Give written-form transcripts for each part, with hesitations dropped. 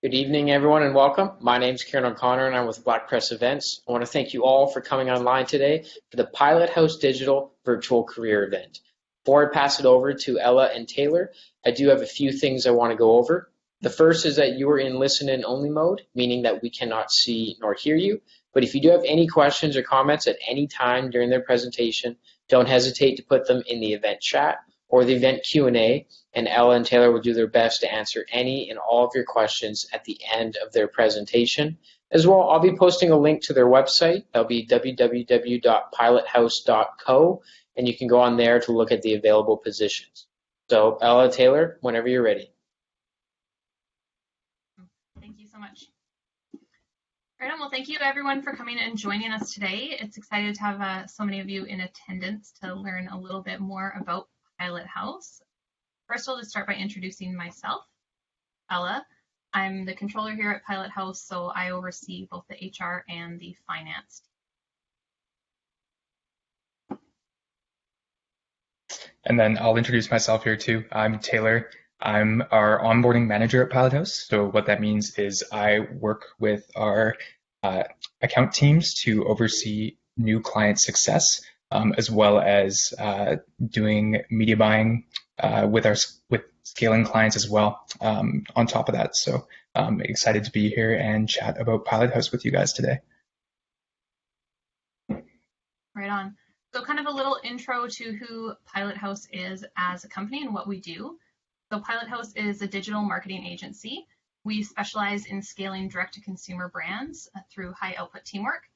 Good evening, everyone, and welcome. My name is Kieran O'Connor, and I'm with Black Press Events. I want to thank you all for coming online today for the Pilot House Digital Virtual Career Event. Before I pass it over to Ella and Taylor, I do have a few things I want to go over. The first is that you are in listen-in only mode, meaning that we cannot see nor hear you. But if you do have any questions or comments at any time during their presentation, don't hesitate to put them in the event chat or the event Q&A, and Ella and Taylor will do their best to answer any and all of your questions at the end of their presentation. As well, I'll be posting a link to their website. That'll be www.pilothouse.co, and you can go on there to look at the available positions. So, Ella, Taylor, whenever you're ready. Thank you so much. Right on. Well, thank you everyone for coming and joining us today. It's excited to have so many of you in attendance to learn a little bit more about Pilot House. First, I'll just start by introducing myself, Ella. I'm the controller here at Pilot House, so I oversee both the HR and the finance. And then I'll introduce myself here too. I'm Taylor. I'm our onboarding manager at Pilot House. So what that means is I work with our account teams to oversee new client success, as well as doing media buying with scaling clients as well on top of that. So I'm excited to be here and chat about Pilot House with you guys today. Right on. So kind of a little intro to who Pilot House is as a company and what we do. So Pilot House is a digital marketing agency. We specialize in scaling direct-to-consumer brands through high output teamwork.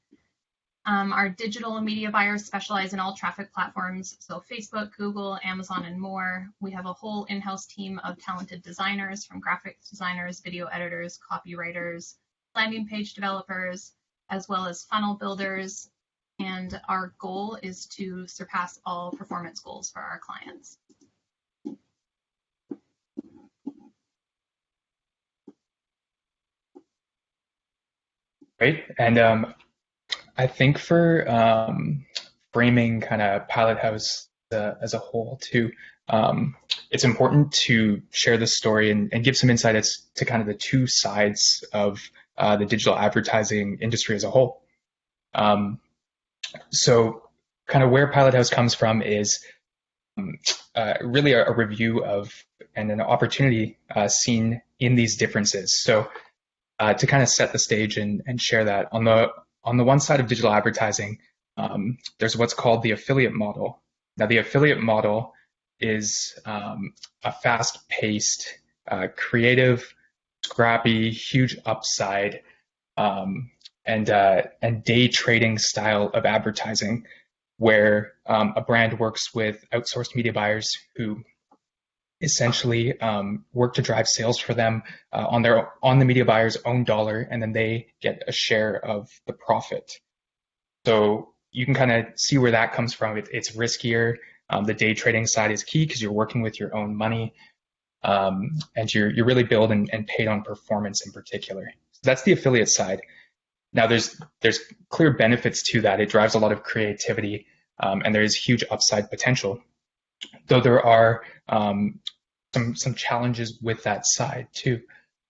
Our digital media buyers specialize in all traffic platforms, so Facebook, Google, Amazon, and more. We have a whole in-house team of talented designers, from graphics designers, video editors, copywriters, landing page developers, as well as funnel builders. And our goal is to surpass all performance goals for our clients. Great. And I think for framing kind of Pilot House as a whole too, it's important to share the story and give some insight as to kind of the two sides of the digital advertising industry as a whole. So kind of where Pilot House comes from is really a review of and an opportunity seen in these differences. So to kind of set the stage and share that, on the one side of digital advertising, there's what's called the affiliate model. Now, the affiliate model is a fast-paced, creative, scrappy, huge upside, and day trading style of advertising, where a brand works with outsourced media buyers who essentially work to drive sales for them on the media buyer's own dollar, and then they get a share of the profit. So you can kind of see where that comes from. It's riskier. The day trading side is key because you're working with your own money, and you're really billed and paid on performance in particular. So that's the affiliate side. Now there's clear benefits to that. It drives a lot of creativity, and there is huge upside potential. Though there are some challenges with that side too,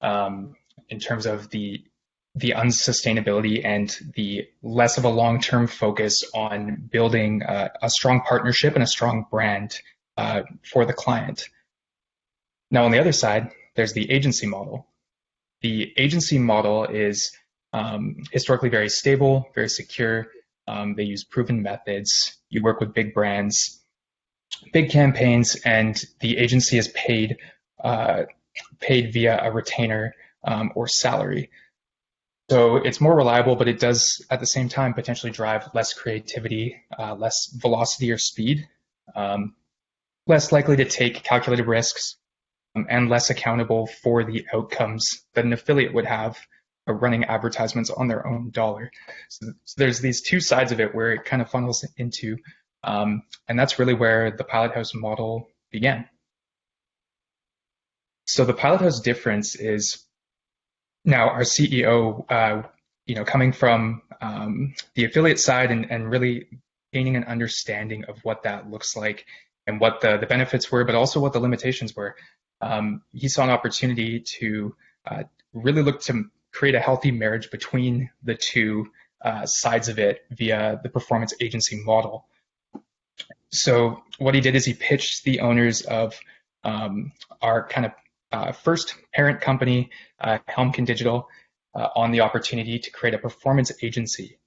in terms of the unsustainability and the less of a long-term focus on building a strong partnership and a strong brand for the client. Now, on the other side, there's the agency model. The agency model is historically very stable, very secure. They use proven methods. You work with big brands, big campaigns, and the agency is paid via a retainer or salary. So it's more reliable, but it does at the same time potentially drive less creativity, less velocity or speed, less likely to take calculated risks, and less accountable for the outcomes that an affiliate would have running advertisements on their own dollar. So there's these two sides of it where it kind of funnels into, and that's really where the Pilot House model began. So the Pilot House difference is now our CEO, coming from the affiliate side and really gaining an understanding of what that looks like and what the benefits were, but also what the limitations were. He saw an opportunity to really looked to create a healthy marriage between the two sides of it via the performance agency model. So what he did is he pitched the owners of our kind of first parent company, Helmkin Digital, on the opportunity to create a performance agency.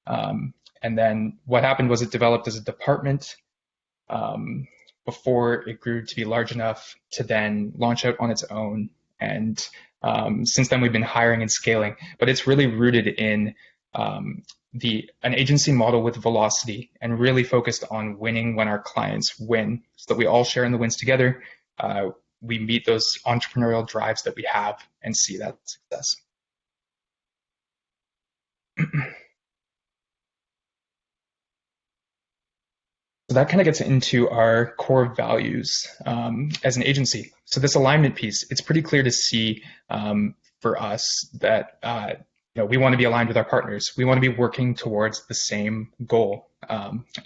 And then what happened was it developed as a department before it grew to be large enough to then launch out on its own. And since then, we've been hiring and scaling, but it's really rooted in an agency model with velocity and really focused on winning when our clients win, so that we all share in the wins together. We meet those entrepreneurial drives that we have and see that success. So that kind of gets into our core values as an agency. So this alignment piece, it's pretty clear to see for us that we want to be aligned with our partners. We want to be working towards the same goal,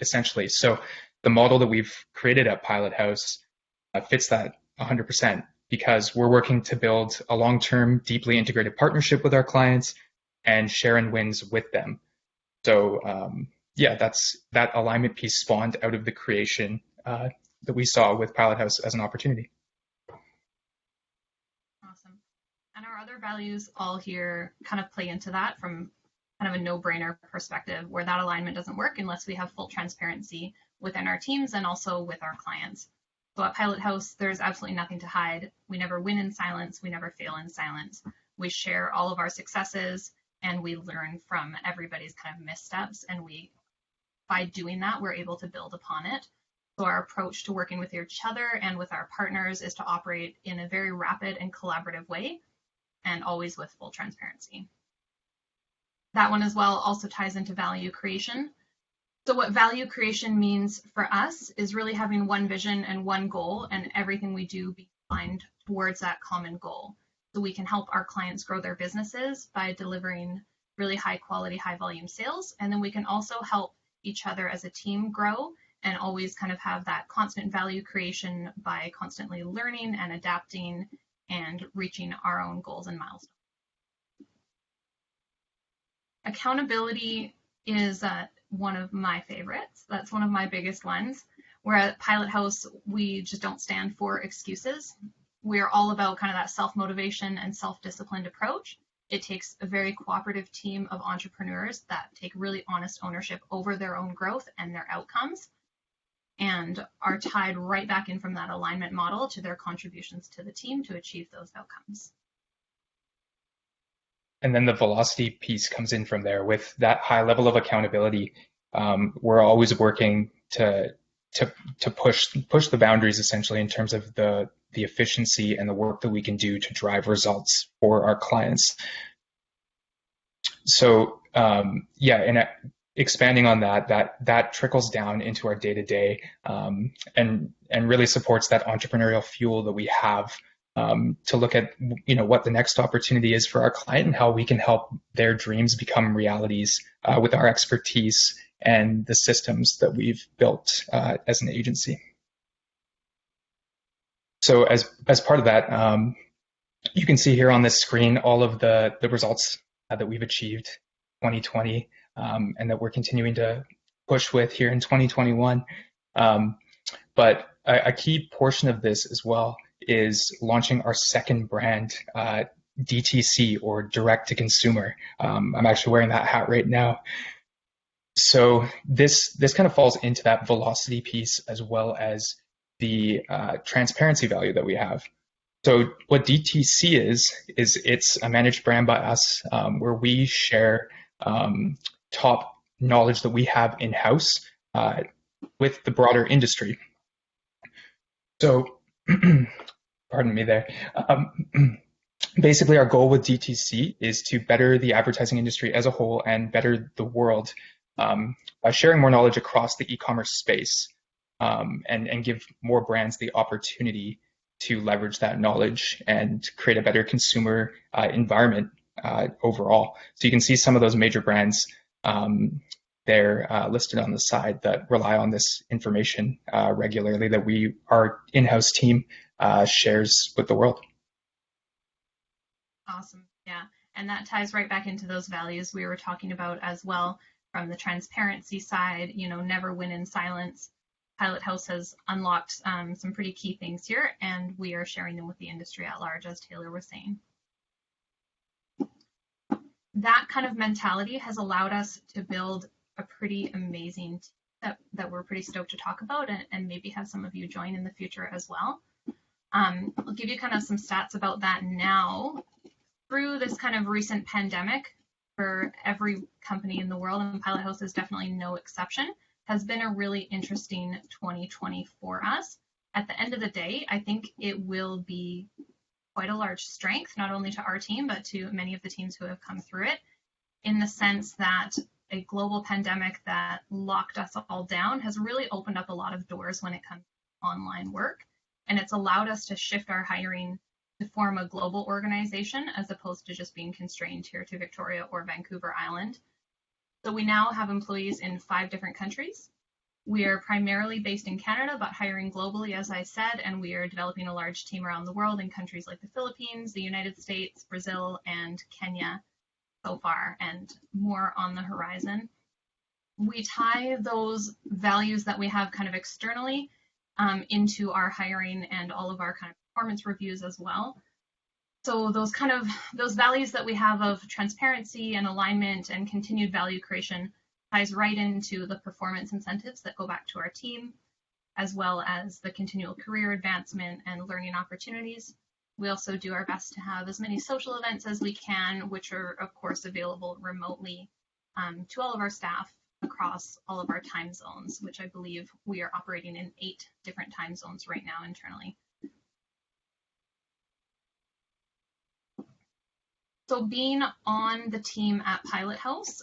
essentially. So the model that we've created at Pilot House fits that 100%, because we're working to build a long-term, deeply integrated partnership with our clients and share in wins with them. So yeah, that alignment piece spawned out of the creation that we saw with Pilot House as an opportunity. Awesome. And our other values all here kind of play into that from kind of a no-brainer perspective, where that alignment doesn't work unless we have full transparency within our teams and also with our clients. So at Pilot House, there's absolutely nothing to hide. We never win in silence. We never fail in silence. We share all of our successes and we learn from everybody's kind of missteps. And by doing that, we're able to build upon it. So our approach to working with each other and with our partners is to operate in a very rapid and collaborative way, and always with full transparency. That one as well also ties into value creation. So what value creation means for us is really having one vision and one goal, and everything we do be aligned towards that common goal. So we can help our clients grow their businesses by delivering really high quality, high volume sales. And then we can also help each other as a team grow and always kind of have that constant value creation by constantly learning and adapting and reaching our own goals and milestones. Accountability is one of my favorites. That's one of my biggest ones. Where at Pilot House, we just don't stand for excuses. We're all about kind of that self-motivation and self-disciplined approach. It takes a very cooperative team of entrepreneurs that take really honest ownership over their own growth and their outcomes, and are tied right back in from that alignment model to their contributions to the team to achieve those outcomes. And then the velocity piece comes in from there. With that high level of accountability, we're always working to push the boundaries, essentially, in terms of the efficiency and the work that we can do to drive results for our clients. So yeah, and expanding on that trickles down into our day-to-day and really supports that entrepreneurial fuel that we have to look at what the next opportunity is for our client and how we can help their dreams become realities with our expertise and the systems that we've built as an agency. So as part of that, you can see here on this screen all of the results that we've achieved 2020 and that we're continuing to push with here in 2021. But a key portion of this as well is launching our second brand, DTC, or direct to consumer. I'm actually wearing that hat right now. So this kind of falls into that velocity piece as well as the transparency value that we have. So what DTC is it's a managed brand by us where we share top knowledge that we have in-house with the broader industry. So, pardon me there. Basically, our goal with DTC is to better the advertising industry as a whole and better the world by sharing more knowledge across the e-commerce space and give more brands the opportunity to leverage that knowledge and create a better consumer environment overall. So you can see some of those major brands they're listed on the side that rely on this information regularly that our in-house team shares with the world. Awesome. Yeah. And that ties right back into those values we were talking about as well, from the transparency side, never win in silence. Pilot House has unlocked some pretty key things here, and we are sharing them with the industry at large, as Taylor was saying. That kind of mentality has allowed us to build a pretty amazing team that we're pretty stoked to talk about, and maybe have some of you join in the future as well. I'll give you kind of some stats about that now. Through this kind of recent pandemic, for every company in the world, and Pilot House is definitely no exception, has been a really interesting 2020 for us. At the end of the day, I think it will be quite a large strength, not only to our team, but to many of the teams who have come through it, in the sense that a global pandemic that locked us all down has really opened up a lot of doors when it comes to online work. And it's allowed us to shift our hiring to form a global organization as opposed to just being constrained here to Victoria or Vancouver Island. So we now have employees in 5 different countries. We are primarily based in Canada, but hiring globally, as I said, and we are developing a large team around the world in countries like the Philippines, the United States, Brazil, and Kenya so far, and more on the horizon. We tie those values that we have kind of externally into our hiring and all of our kind of performance reviews as well. So those values that we have of transparency and alignment and continued value creation ties right into the performance incentives that go back to our team, as well as the continual career advancement and learning opportunities. We also do our best to have as many social events as we can, which are of course available remotely to all of our staff across all of our time zones, which I believe we are operating in 8 different time zones right now internally. So being on the team at Pilot House,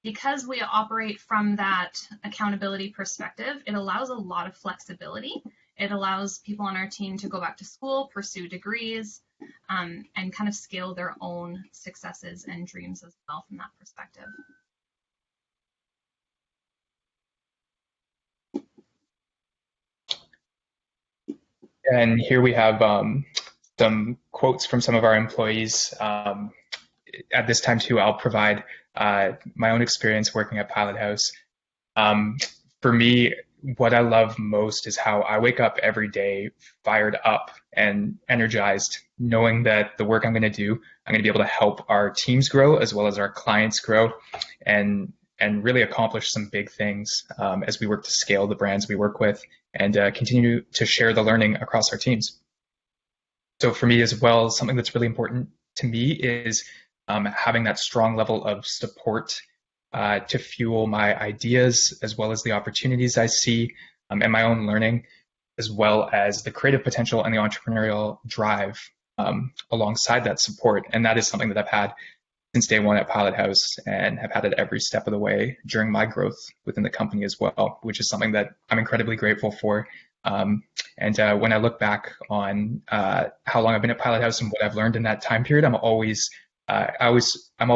because we operate from that accountability perspective, it allows a lot of flexibility. It allows people on our team to go back to school, pursue degrees, and kind of scale their own successes and dreams as well from that perspective. And here we have some quotes from some of our employees. At this time too, I'll provide my own experience working at Pilot House. For me, what I love most is how I wake up every day fired up and energized, knowing that the work I'm going to do, I'm going to be able to help our teams grow as well as our clients grow, and really accomplish some big things as we work to scale the brands we work with and continue to share the learning across our teams. So for me as well, something that's really important to me is having that strong level of support to fuel my ideas, as well as the opportunities I see and my own learning, as well as the creative potential and the entrepreneurial drive alongside that support. And that is something that I've had since day one at Pilot House, and have had it every step of the way during my growth within the company as well, which is something that I'm incredibly grateful for. And when I look back on how long I've been at Pilot House and what I've learned in that time period, I'm always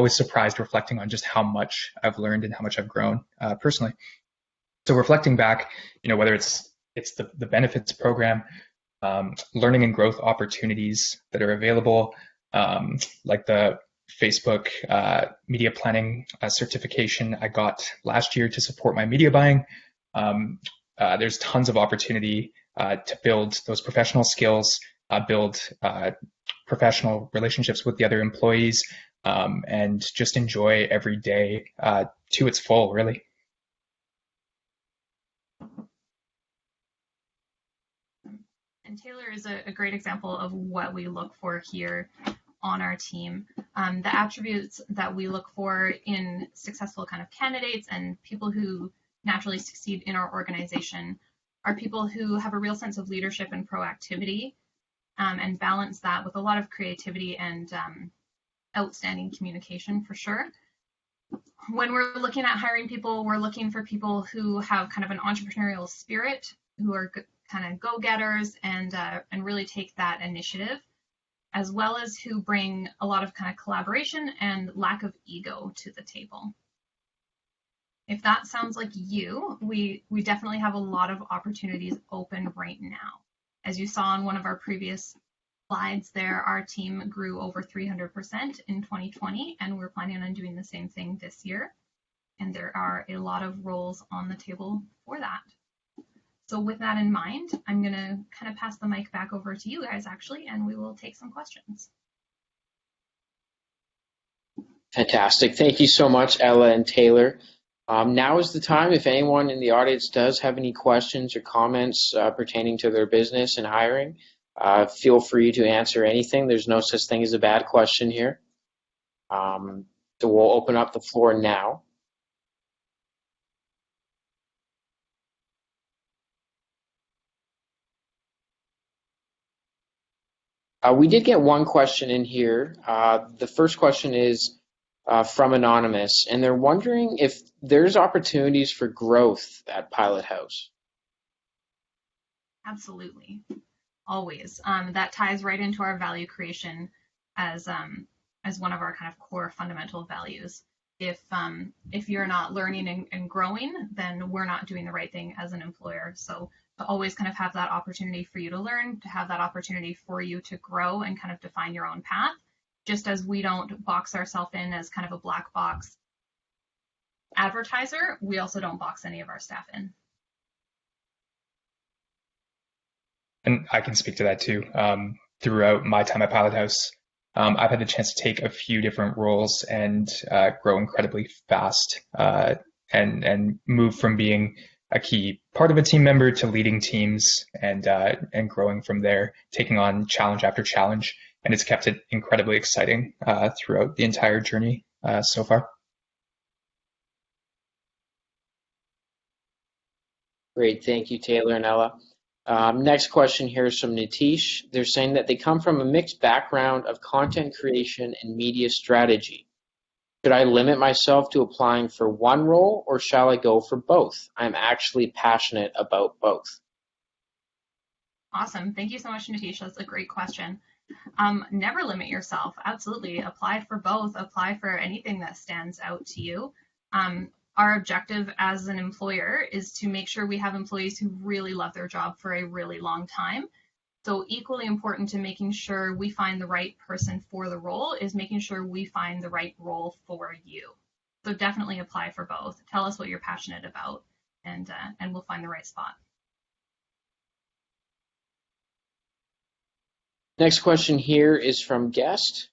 surprised reflecting on just how much I've learned and how much I've grown personally. So reflecting back, whether it's the benefits program, learning and growth opportunities that are available, like the Facebook media planning certification I got last year to support my media buying. There's tons of opportunity to build those professional skills, build professional relationships with the other employees, and just enjoy every day to its full, really. And Taylor is a great example of what we look for here on our team. The attributes that we look for in successful kind of candidates and people who naturally succeed in our organization are people who have a real sense of leadership and proactivity, and balance that with a lot of creativity and outstanding communication for sure. When we're looking at hiring people, we're looking for people who have kind of an entrepreneurial spirit, who are kind of go-getters and really take that initiative, as well as who bring a lot of kind of collaboration and lack of ego to the table. If that sounds like you, we definitely have a lot of opportunities open right now. As you saw in one of our previous slides there, our team grew over 300% in 2020, and we're planning on doing the same thing this year. And there are a lot of roles on the table for that. So with that in mind, I'm going to kind of pass the mic back over to you guys, actually, and we will take some questions. Fantastic. Thank you so much, Ella and Taylor. Now is the time. If anyone in the audience does have any questions or comments pertaining to their business and hiring, feel free to answer anything. There's no such thing as a bad question here. So we'll open up the floor now. We did get one question in here. The first question is from Anonymous, and they're wondering if there's opportunities for growth at Pilot House. Absolutely, always. That ties right into our value creation as one of our kind of core fundamental values. If you're not learning and growing, then we're not doing the right thing as an employer. So to always kind of have that opportunity for you to learn, to have that opportunity for you to grow and kind of define your own path, just as we don't box ourselves in as kind of a black box advertiser, we also don't box any of our staff in. And I can speak to that too. Throughout my time at Pilot House, I've had the chance to take a few different roles and grow incredibly fast and move from being a key part of a team member to leading teams and growing from there, taking on challenge after challenge. And it's kept it incredibly exciting throughout the entire journey so far. Great. Thank you, Taylor and Ella. Next question here is from Nitish. They're saying that they come from a mixed background of content creation and media strategy. Should I limit myself to applying for one role, or shall I go for both? I'm actually passionate about both. Awesome. Thank you so much, Nitish. That's a great question. Never limit yourself. Absolutely. Apply for both. Apply for anything that stands out to you. Our objective as an employer is to make sure we have employees who really love their job for a really long time. So equally important to making sure we find the right person for the role is making sure we find the right role for you. So definitely apply for both. Tell us what you're passionate about, and we'll find the right spot. Next question here is from Guest.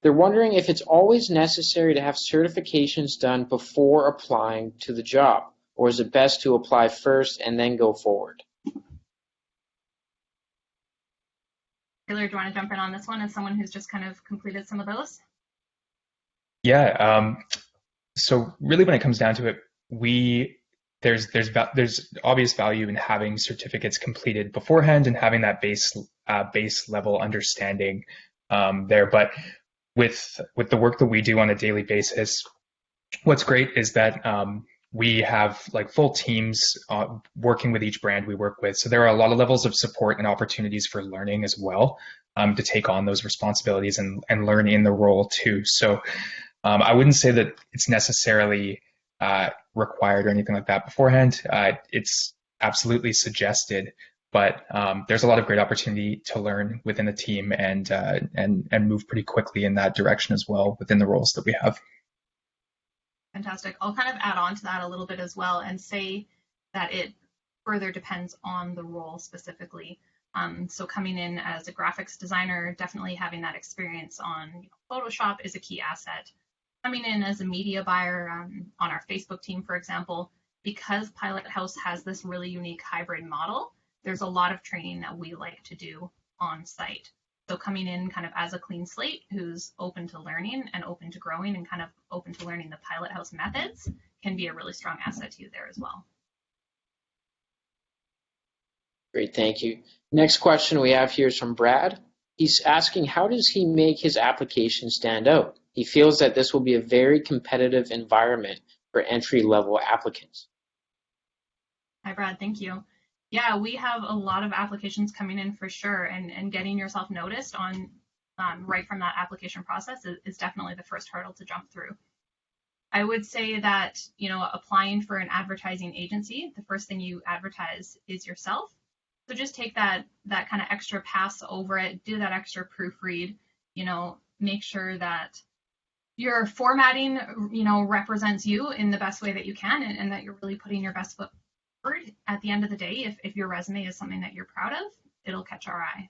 They're wondering if it's always necessary to have certifications done before applying to the job, or is it best to apply first and then go forward? Taylor, do you want to jump in on this one as someone who's just kind of completed some of those? Yeah. So really, when it comes down to it, there's obvious value in having certificates completed beforehand and having that base level understanding there. But with the work that we do on a daily basis, what's great is that we have like full teams working with each brand we work with. So there are a lot of levels of support and opportunities for learning as well, to take on those responsibilities and learn in the role too. So I wouldn't say that it's necessarily required or anything like that beforehand. It's absolutely suggested, but there's a lot of great opportunity to learn within a team and move pretty quickly in that direction as well within the roles that we have. Fantastic. I'll kind of add on to that a little bit as well and say that it further depends on the role specifically. So coming in as a graphics designer, definitely having that experience on Photoshop is a key asset. Coming in as a media buyer on our Facebook team, for example, because Pilot House has this really unique hybrid model, there's a lot of training that we like to do on site. So coming in kind of as a clean slate who's open to learning and open to growing and kind of open to learning the Pilot House methods can be a really strong asset to you there as well. Great, thank you. Next question we have here is from Brad. He's asking, how does he make his application stand out? He feels that this will be a very competitive environment for entry-level applicants. Hi, Brad, thank you. Yeah, we have a lot of applications coming in for sure, and getting yourself noticed on right from that application process is definitely the first hurdle to jump through. I would say that, applying for an advertising agency, the first thing you advertise is yourself. So just take that kind of extra pass over it, do that extra proofread, make sure that your formatting, represents you in the best way that you can, and that you're really putting your best foot forward. At the end of the day, if your resume is something that you're proud of, it'll catch our eye.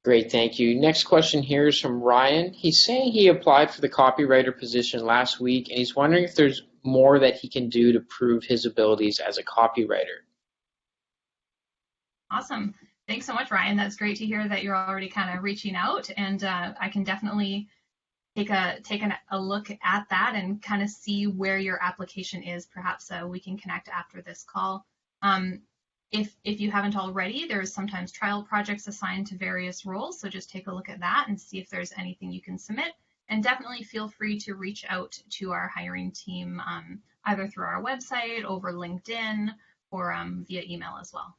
Great, thank you. Next question here is from Ryan. He's saying he applied for the copywriter position last week, and he's wondering if there's more that he can do to prove his abilities as a copywriter. Awesome. Thanks so much, Ryan. That's great to hear that you're already kind of reaching out, and I can definitely take a look at that and kind of see where your application is. Perhaps we can connect after this call. If you haven't already, there's sometimes trial projects assigned to various roles, so just take a look at that and see if there's anything you can submit. And definitely feel free to reach out to our hiring team, either through our website, over LinkedIn, or via email as well.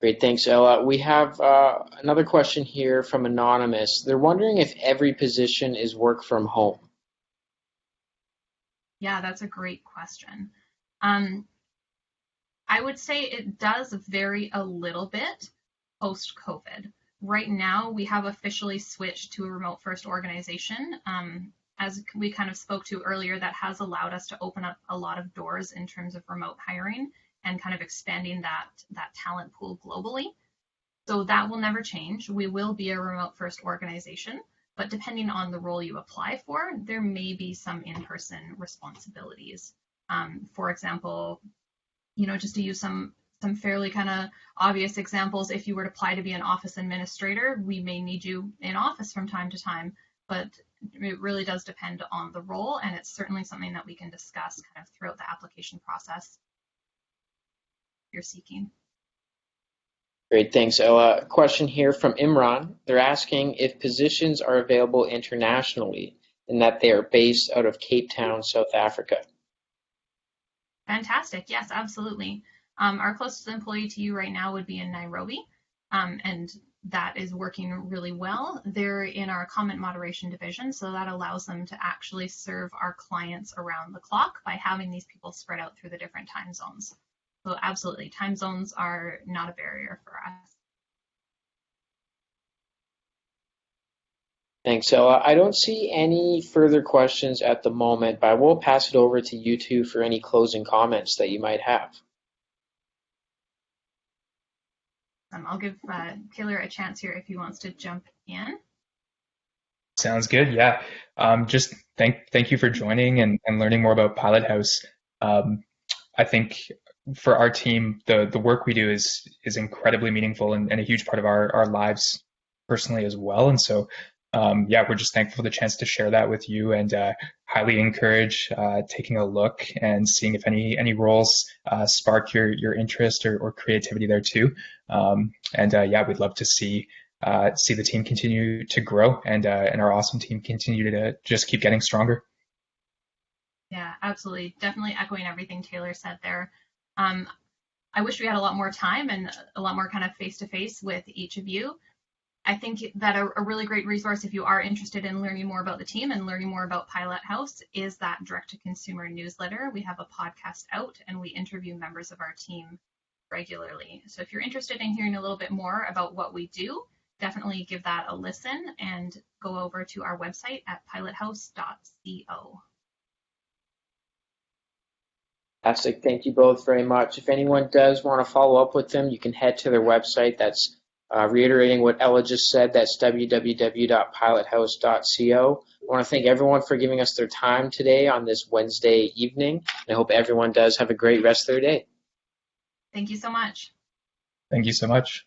Great, thanks, Ella. We have another question here from Anonymous. They're wondering if every position is work from home. Yeah, that's a great question. I would say it does vary a little bit post-COVID. Right now, we have officially switched to a remote first organization. As we kind of spoke to earlier, that has allowed us to open up a lot of doors in terms of remote hiring and kind of expanding that talent pool globally. So that will never change. We will be a remote first organization, but depending on the role you apply for, there may be some in-person responsibilities. For example, just to use some fairly kind of obvious examples, if you were to apply to be an office administrator, we may need you in office from time to time, but it really does depend on the role, and it's certainly something that we can discuss kind of throughout the application process you're seeking. Great, thanks, Ella. Question here from Imran. They're asking if positions are available internationally and that they are based out of Cape Town, South Africa. Fantastic. Yes, absolutely. Our closest employee to you right now would be in Nairobi, and that is working really well. They're in our comment moderation division, so that allows them to actually serve our clients around the clock by having these people spread out through the different time zones. So absolutely, time zones are not a barrier for us. Thanks, Ella. I don't see any further questions at the moment, but I will pass it over to you two for any closing comments that you might have. I'll give Taylor a chance here if he wants to jump in. Sounds good. Yeah. Just thank you for joining and learning more about Pilot House. I think for our team, the work we do is incredibly meaningful and a huge part of our lives personally as well. And so, we're just thankful for the chance to share that with you, and highly encourage taking a look and seeing if any roles spark your interest or creativity there too. We'd love to see the team continue to grow and our awesome team continue to just keep getting stronger. Yeah, absolutely. Definitely echoing everything Taylor said there. I wish we had a lot more time and a lot more kind of face-to-face with each of you. I think that a really great resource if you are interested in learning more about the team and learning more about Pilot House is that direct-to-consumer newsletter. We have a podcast out and we interview members of our team regularly. So if you're interested in hearing a little bit more about what we do, definitely give that a listen and go over to our website at pilothouse.co. Fantastic. Thank you both very much. If anyone does want to follow up with them, you can head to their website. That's reiterating what Ella just said, that's www.pilothouse.co. I want to thank everyone for giving us their time today on this Wednesday evening. I hope everyone does have a great rest of their day. Thank you so much. Thank you so much.